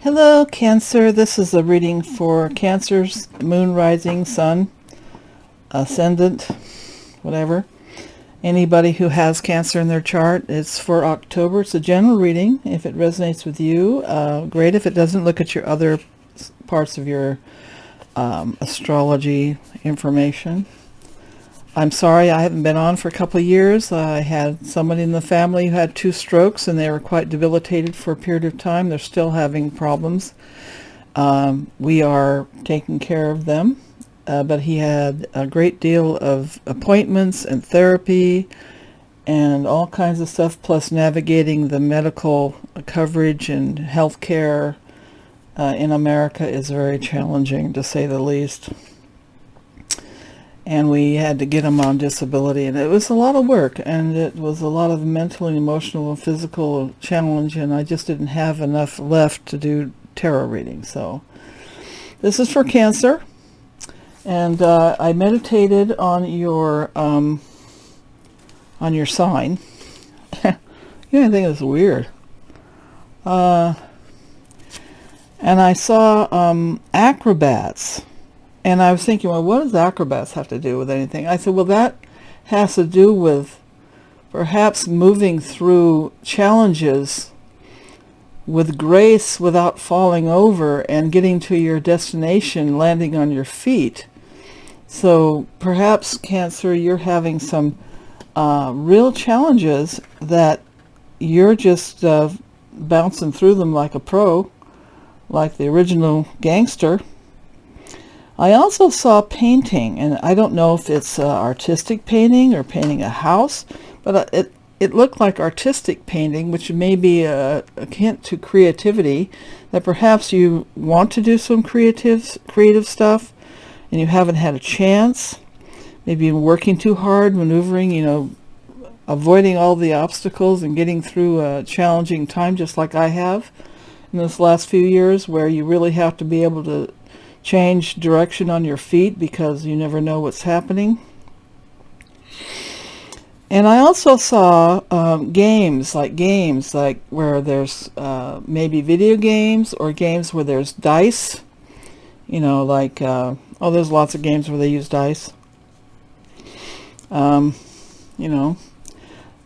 Hello, Cancer. This is a reading for Cancer's moon, rising, sun, ascendant, whatever. Anybody who has Cancer in their chart. It's for October. It's a general reading. If it resonates with you, great. If it doesn't, look at your other parts of your astrology information. I'm sorry I haven't been on for a couple of years. I had somebody in the family who had 2 strokes and they were quite debilitated for a period of time. They're still having problems. We are taking care of them, but he had a great deal of appointments and therapy and all kinds of stuff, plus navigating the medical coverage and health care in America is very challenging, to say the least. And we had to get him on disability, and it was a lot of work, and it was a lot of mental and emotional and physical challenge, and I just didn't have enough left to do tarot reading. So this is for Cancer, and I meditated on your sign. You know, I think it's weird. And I saw acrobats. And I was thinking, well, what does acrobats have to do with anything? I said, well, that has to do with perhaps moving through challenges with grace without falling over and getting to your destination, landing on your feet. So perhaps, Cancer, you're having some real challenges that you're just bouncing through them like a pro, like the original gangster. I also saw painting, and I don't know if it's artistic painting or painting a house, but it looked like artistic painting, which may be a hint to creativity, that perhaps you want to do some creative stuff, and you haven't had a chance. Maybe you're working too hard, maneuvering, avoiding all the obstacles and getting through a challenging time, just like I have in this last few years, where you really have to be able to change direction on your feet because you never know what's happening. And I also saw games like where there's maybe video games or games where there's dice, there's lots of games where they use dice. I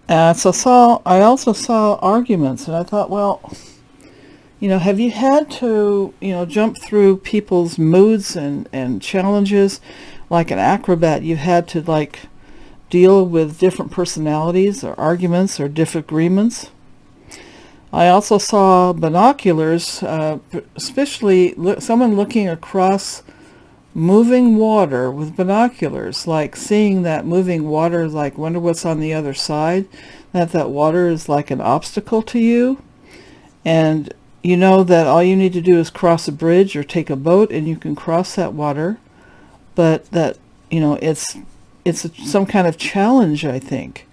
also saw arguments, and I thought, well, have you had to, jump through people's moods and challenges like an acrobat? You've had to, deal with different personalities or arguments or disagreements. I also saw binoculars, especially someone looking across moving water with binoculars, like seeing that moving water, wonder what's on the other side, that water is like an obstacle to you. And you know that all you need to do is cross a bridge or take a boat and you can cross that water, but that, it's some kind of challenge, I think,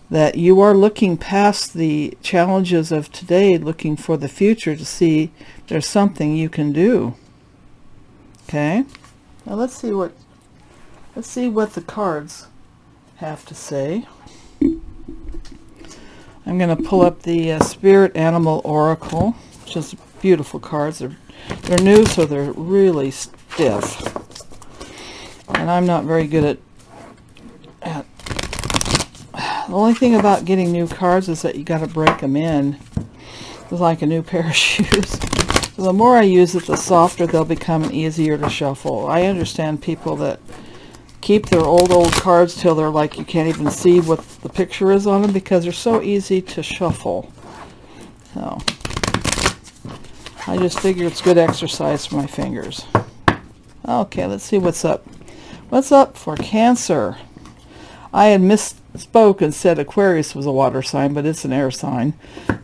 that you are looking past the challenges of today, looking for the future to see there's something you can do. Okay? Now let's see what the cards have to say. I'm going to pull up the Spirit Animal Oracle. Just beautiful cards. They're new, so they're really stiff. And I'm not very good at the only thing about getting new cards is that you got to break them in. It's like a new pair of shoes. So the more I use it, the softer they'll become and easier to shuffle. I understand people that keep their old cards till they're like you can't even see what the picture is on them because they're so easy to shuffle. So I just figure it's good exercise for my fingers. Okay, let's see what's up. What's up for Cancer? I had misspoke and said Aquarius was a water sign, but it's an air sign.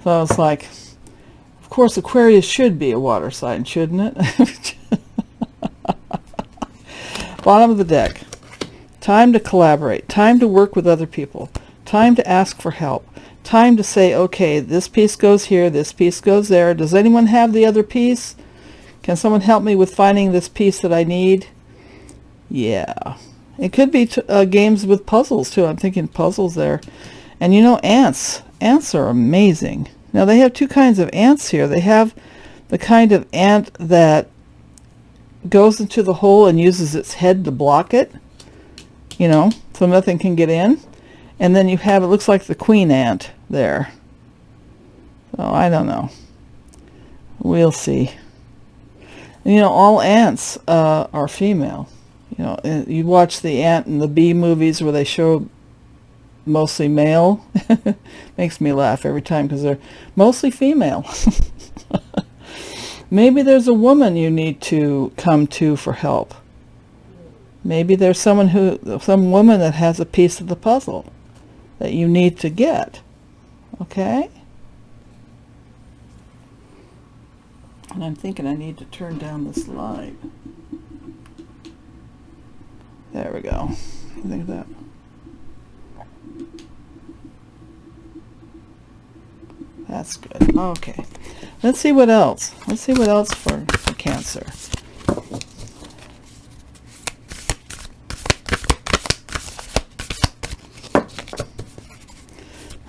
So I was like, of course Aquarius should be a water sign, shouldn't it? Bottom of the deck. Time to collaborate. Time to work with other people. Time to ask for help. Time to say, okay, this piece goes here, this piece goes there. Does anyone have the other piece? Can someone help me with finding this piece that I need? Yeah. It could be games with puzzles, too. I'm thinking puzzles there. And ants. Ants are amazing. Now, they have 2 kinds of ants here. They have the kind of ant that goes into the hole and uses its head to block it, so nothing can get in. And then you have, it looks like the queen ant there. So I don't know. We'll see. And, all ants are female. You watch the ant and the bee movies where they show mostly male. Makes me laugh every time because they're mostly female. Maybe there's a woman you need to come to for help. Maybe there's some woman that has a piece of the puzzle that you need to get. Okay? And I'm thinking I need to turn down this light. There we go. I think that. That's good. Okay. Let's see what else. Let's see what else for Cancer.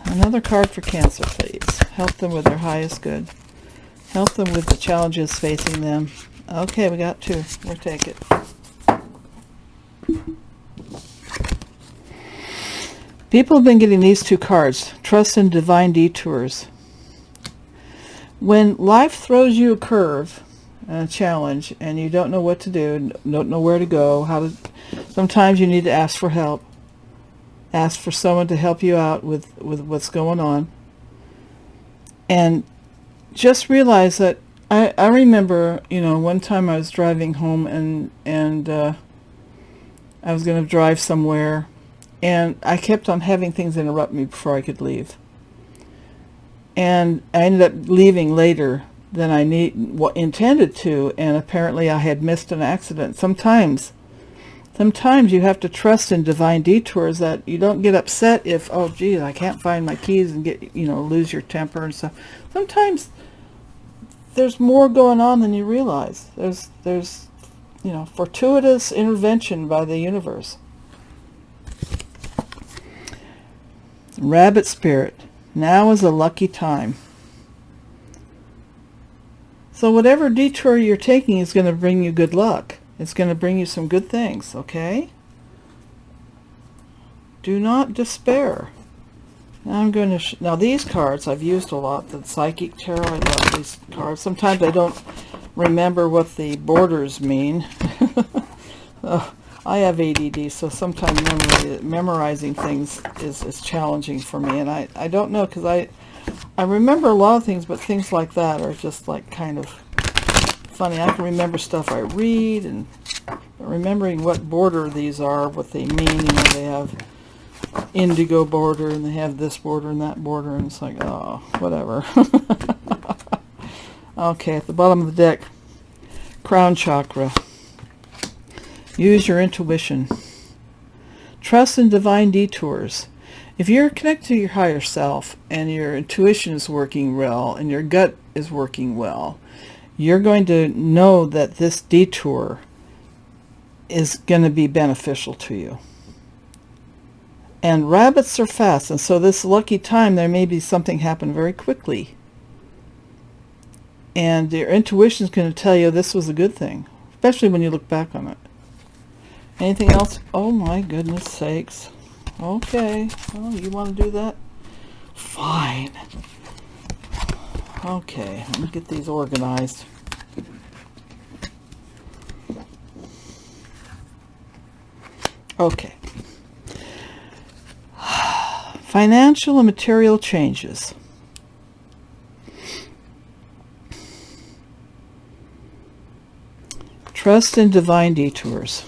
Another card for Cancer, please. Help them with their highest good. Help them with the challenges facing them. Okay, we got two. We'll take it. People have been getting these two cards. Trust in divine detours. When life throws you a curve and a challenge and you don't know what to do, don't know where to go, sometimes you need to ask for help. Ask for someone to help you out with what's going on. And just realize that I remember, one time I was driving home and I was going to drive somewhere, and I kept on having things interrupt me before I could leave. And I ended up leaving later than I intended to, and apparently I had missed an accident. Sometimes you have to trust in divine detours, that you don't get upset if, oh geez, I can't find my keys, and lose your temper and stuff. Sometimes there's more going on than you realize. There's fortuitous intervention by the universe. Rabbit spirit. Now is a lucky time. So whatever detour you're taking is going to bring you good luck. It's going to bring you some good things, okay? Do not despair. Now I'm going to... Now these cards I've used a lot. The Psychic Tarot, I love these cards. Sometimes I don't remember what the borders mean. I have ADD, so sometimes memorizing things is challenging for me. And I don't know, because I remember a lot of things, but things like that are just like kind of funny. I can remember stuff I read, and remembering what border these are, what they mean. They have indigo border, and they have this border and that border, and it's like, oh, whatever. Okay, at the bottom of the deck, crown chakra. Use your intuition. Trust in divine detours. If you're connected to your higher self and your intuition is working well and your gut is working well, you're going to know that this detour is going to be beneficial to you. And rabbits are fast, and so this lucky time, there may be something happen very quickly. And your intuition is going to tell you this was a good thing, especially when you look back on it. Anything else? Oh my goodness sakes. Okay. Oh, you want to do that? Fine. Okay, let me get these organized. Okay. Financial and material changes. Trust in divine detours.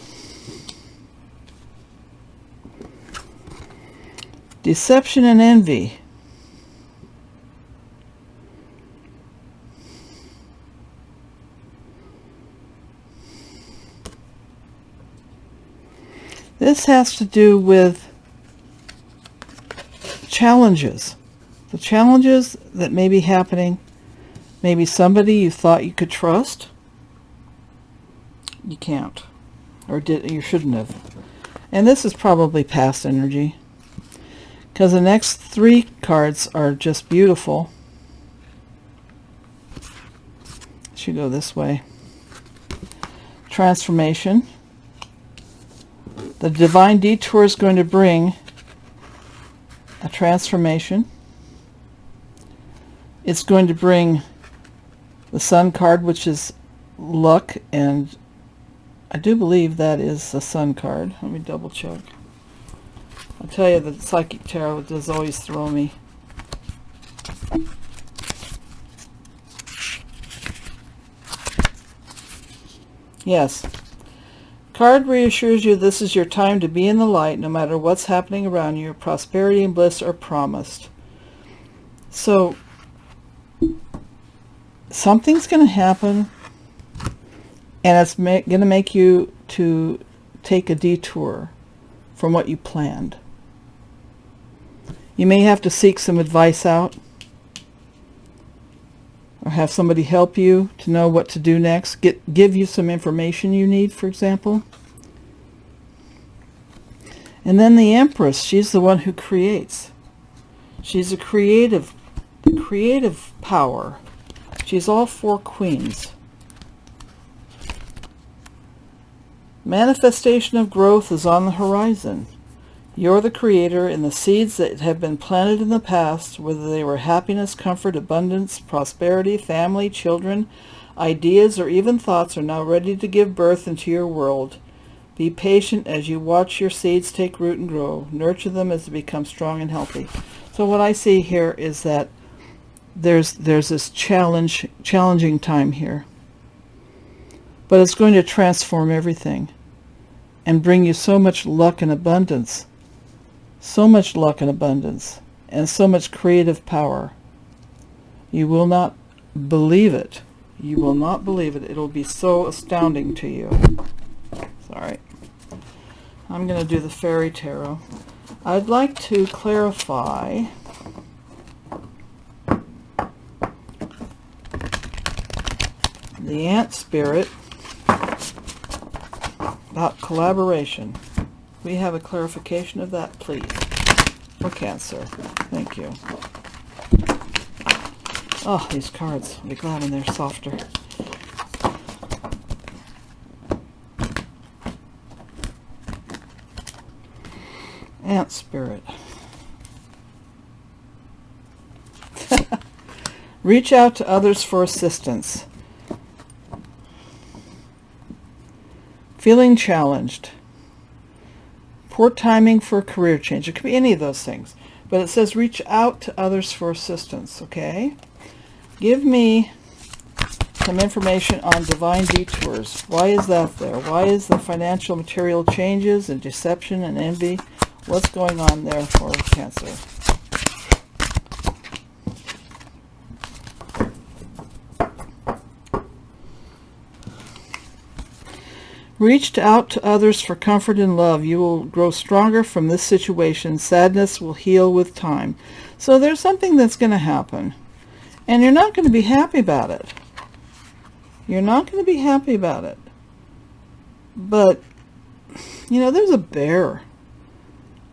Deception and envy. This has to do with challenges. The challenges that may be happening. Maybe somebody you thought you could trust, you can't, or you shouldn't have. And this is probably past energy, because the next three cards are just beautiful. let you go this way. Transformation. The divine detour is going to bring a transformation. It's going to bring the Sun card, which is luck, and I do believe that is the Sun card. Let me double check. I'll tell you that Psychic Tarot does always throw me. Yes. Card reassures you this is your time to be in the light no matter what's happening around you. Prosperity and bliss are promised. So, something's going to happen, and it's going to make you to take a detour from what you planned. You may have to seek some advice out, or have somebody help you to know what to do next. Give you some information you need, for example. And then the Empress, she's the one who creates. She's the creative power. She's all four queens. Manifestation of growth is on the horizon. You're the creator, and the seeds that have been planted in the past, whether they were happiness, comfort, abundance, prosperity, family, children, ideas, or even thoughts, are now ready to give birth into your world. Be patient as you watch your seeds take root and grow. Nurture them as they become strong and healthy. So what I see here is that there's this challenging time here. But it's going to transform everything and bring you so much luck and abundance. So much luck and abundance, and so much creative power. You will not believe it. You will not believe it. It'll be so astounding to you. Sorry. I'm going to do the Fairy Tarot. I'd like to clarify the Ant Spirit about collaboration. We have a clarification of that, please. For Cancer. Thank you. Oh, these cards. I'll be glad when they're softer. Ant Spirit. Reach out to others for assistance. Feeling challenged. Poor timing for a career change. It could be any of those things. But it says reach out to others for assistance, okay? Give me some information on divine detours. Why is that there? Why is the financial material changes and deception and envy? What's going on there for Cancer? Reached out to others for comfort and love. You will grow stronger from this situation. Sadness will heal with time. So there's something that's going to happen. And you're not going to be happy about it. You're not going to be happy about it. But, you know, there's a bear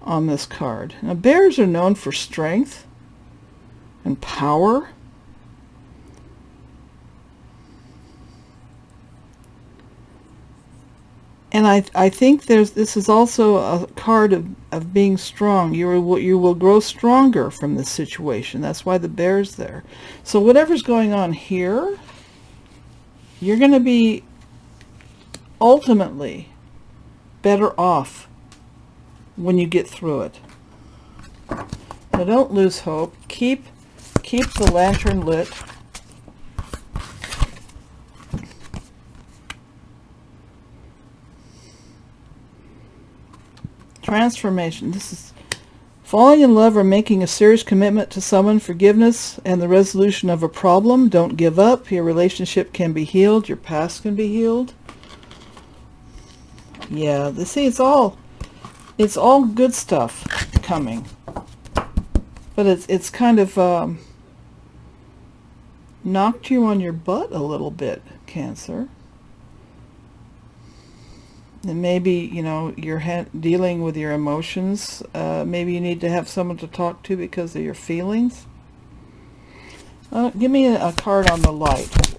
on this card. Now, bears are known for strength and power. And I think this is also a card of being strong. You will grow stronger from this situation. That's why the bear's there. So whatever's going on here, you're going to be ultimately better off when you get through it. So don't lose hope. Keep the lantern lit. Transformation. This is falling in love or making a serious commitment to someone, forgiveness, and the resolution of a problem. Don't give up. Your relationship can be healed. Your past can be healed. Yeah, see, it's all good stuff coming. But it's kind of knocked you on your butt a little bit, Cancer. And maybe, you know, you're dealing with your emotions. Maybe you need to have someone to talk to because of your feelings. Give me a card on the light.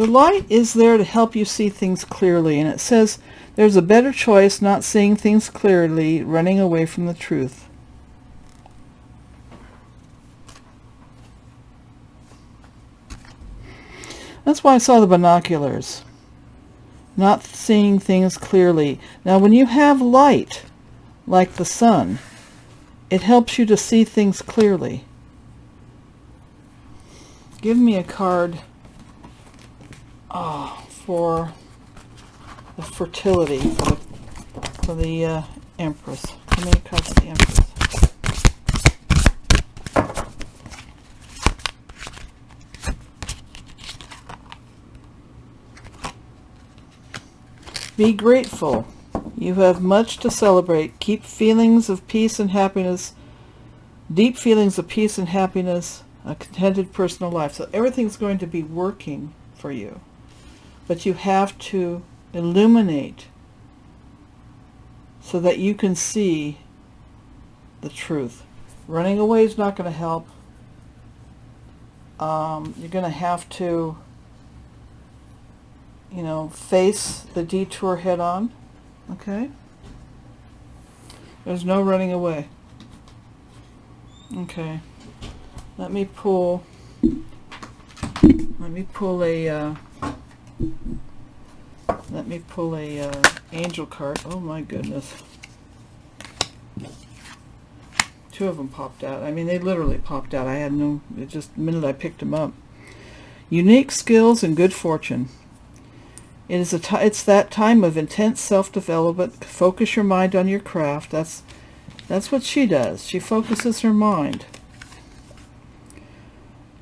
The light is there to help you see things clearly, and it says there's a better choice, not seeing things clearly, running away from the truth. That's why I saw the binoculars. Not seeing things clearly. Now, when you have light, like the sun, it helps you to see things clearly. Give me a card for the fertility, for the Empress. How many cards for the Empress? Be grateful. You have much to celebrate. Keep feelings of peace and happiness, deep feelings of peace and happiness, a contented personal life. So everything's going to be working for you. But you have to illuminate so that you can see the truth. Running away is not going to help. You're going to have to, face the detour head on. Okay? There's no running away. Okay. Let me pull a angel card. Oh my goodness. Two of them popped out. I mean, they literally popped out. Just the minute I picked them up. Unique skills and good fortune. It's that time of intense self-development. Focus your mind on your craft. That's what she does. She focuses her mind.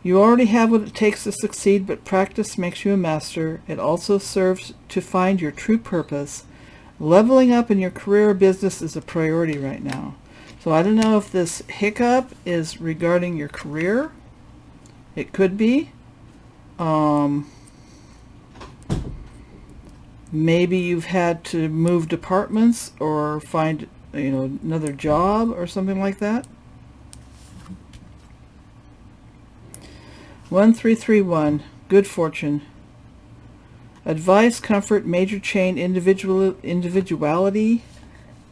You already have what it takes to succeed, but practice makes you a master. It also serves to find your true purpose. Leveling up in your career or business is a priority right now. So I don't know if this hiccup is regarding your career. It could be. Maybe you've had to move departments or find, another job or something like that. 1331, good fortune. Advice, comfort, major change, individuality,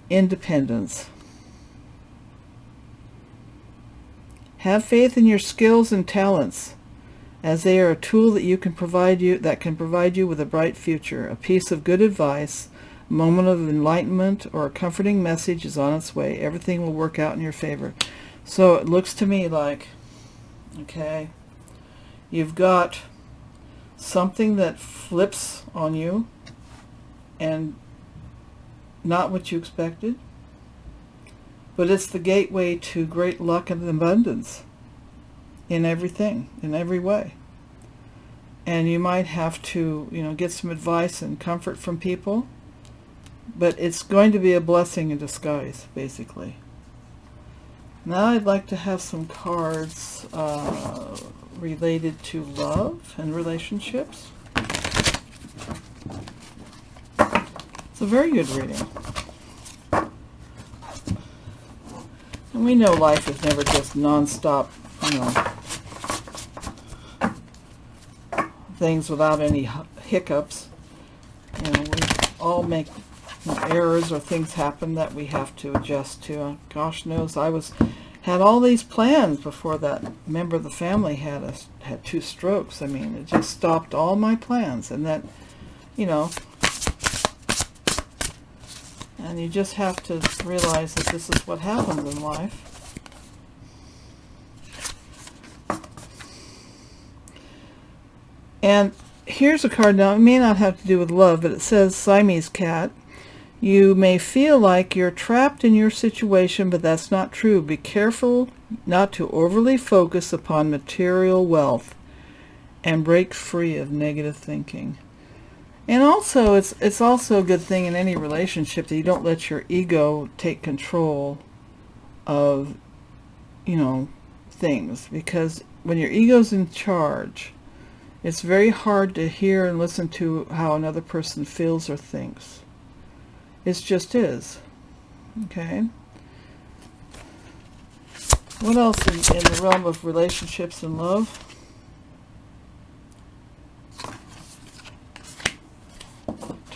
independence. Have faith in your skills and talents, as they are a tool that can provide you with a bright future. A piece of good advice, a moment of enlightenment, or a comforting message is on its way. Everything will work out in your favor. So it looks to me like, okay, you've got something that flips on you and not what you expected, but it's the gateway to great luck and abundance in everything, in every way. And you might have to, get some advice and comfort from people, but it's going to be a blessing in disguise, basically. Now I'd like to have some cards related to love and relationships. It's a very good reading. And we know life is never just non-stop, things without any hiccups. We all make errors, or things happen that we have to adjust to. Gosh knows, I had all these plans before that member of the family had 2 strokes. I mean, it just stopped all my plans, and that, and you just have to realize that this is what happens in life. And here's a card. Now, it may not have to do with love, but it says Siamese cat. You may feel like you're trapped in your situation, but that's not true. Be careful not to overly focus upon material wealth and break free of negative thinking. And also, it's also a good thing in any relationship that you don't let your ego take control of, things. Because when your ego's in charge, it's very hard to hear and listen to how another person feels or thinks. It just is. Okay? What else in the realm of relationships and love?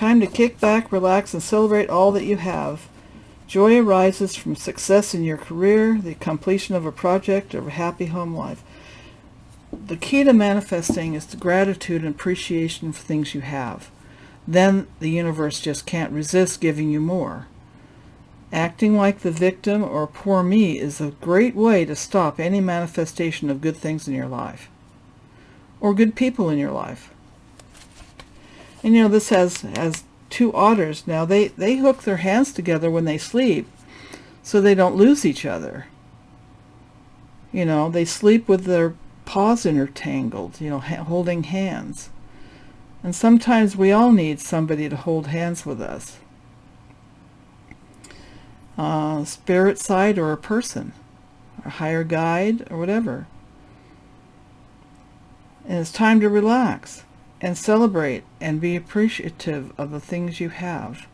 Time to kick back, relax, and celebrate all that you have. Joy arises from success in your career, the completion of a project, or a happy home life. The key to manifesting is the gratitude and appreciation for things you have. Then the universe just can't resist giving you more. Acting like the victim or poor me is a great way to stop any manifestation of good things in your life, or good people in your life. And this has two otters. Now they hook their hands together when they sleep so they don't lose each other. They sleep with their paws intertangled, holding hands. And sometimes we all need somebody to hold hands with us. Spirit side, or a person, a higher guide, or whatever. And it's time to relax and celebrate and be appreciative of the things you have.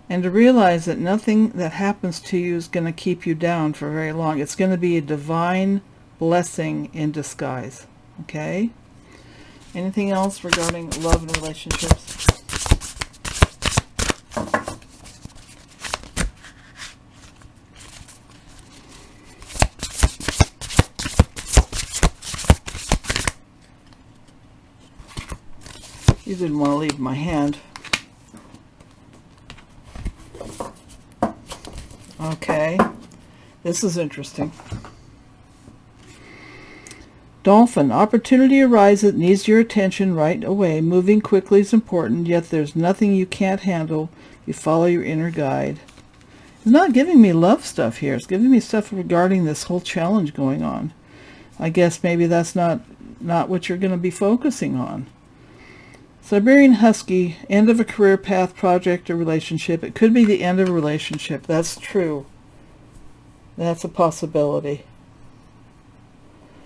And to realize that nothing that happens to you is going to keep you down for very long. It's going to be a divine blessing in disguise. Okay? Anything else regarding love and relationships? You didn't want to leave my hand. Okay, this is interesting. Dolphin, opportunity arises, needs your attention right away. Moving quickly is important, yet there's nothing you can't handle. You follow your inner guide. It's not giving me love stuff here. It's giving me stuff regarding this whole challenge going on. I guess maybe that's not what you're going to be focusing on. Siberian Husky, end of a career path, project, or relationship. It could be the end of a relationship. That's true. That's a possibility.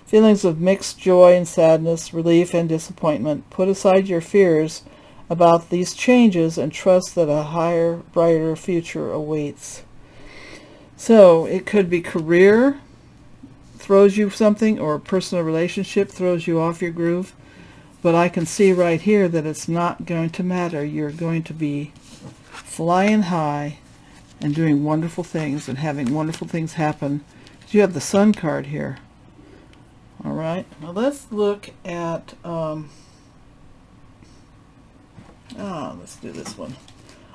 Feelings of mixed joy and sadness, relief and disappointment. Put aside your fears about these changes and trust that a higher, brighter future awaits. So it could be career throws you something, or a personal relationship throws you off your groove. But I can see right here that it's not going to matter. You're going to be flying high and doing wonderful things and having wonderful things happen. You have the Sun card here. All right. Now let's look at, let's do this one.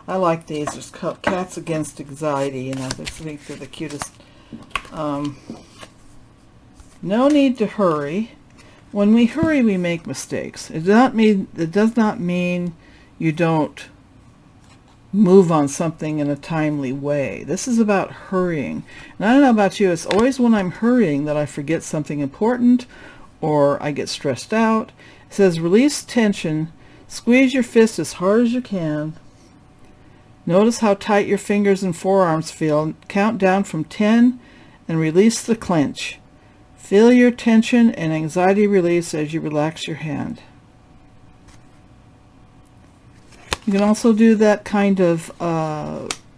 I like these. There's Cats Against Anxiety, and I think they're the cutest. No need to hurry. When we hurry, we make mistakes. It does not mean you don't move on something in a timely way. This is about hurrying. And I don't know about you, it's always when I'm hurrying that I forget something important or I get stressed out. It says release tension, squeeze your fist as hard as you can. Notice how tight your fingers and forearms feel. Count down from 10 and release the clench. Feel your tension and anxiety release as you relax your hand. You can also do that kind of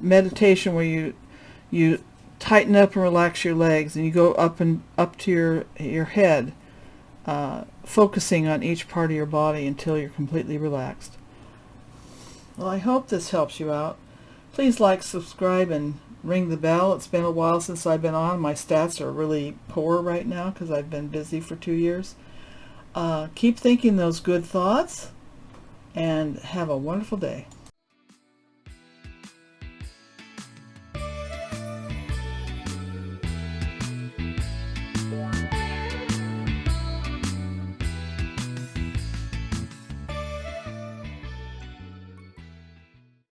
meditation where you tighten up and relax your legs, and you go up to your head, focusing on each part of your body until you're completely relaxed. Well, I hope this helps you out. Please like, subscribe, and ring the bell. It's been a while since I've been on. My stats are really poor right now because I've been busy for 2 years. Keep thinking those good thoughts and have a wonderful day.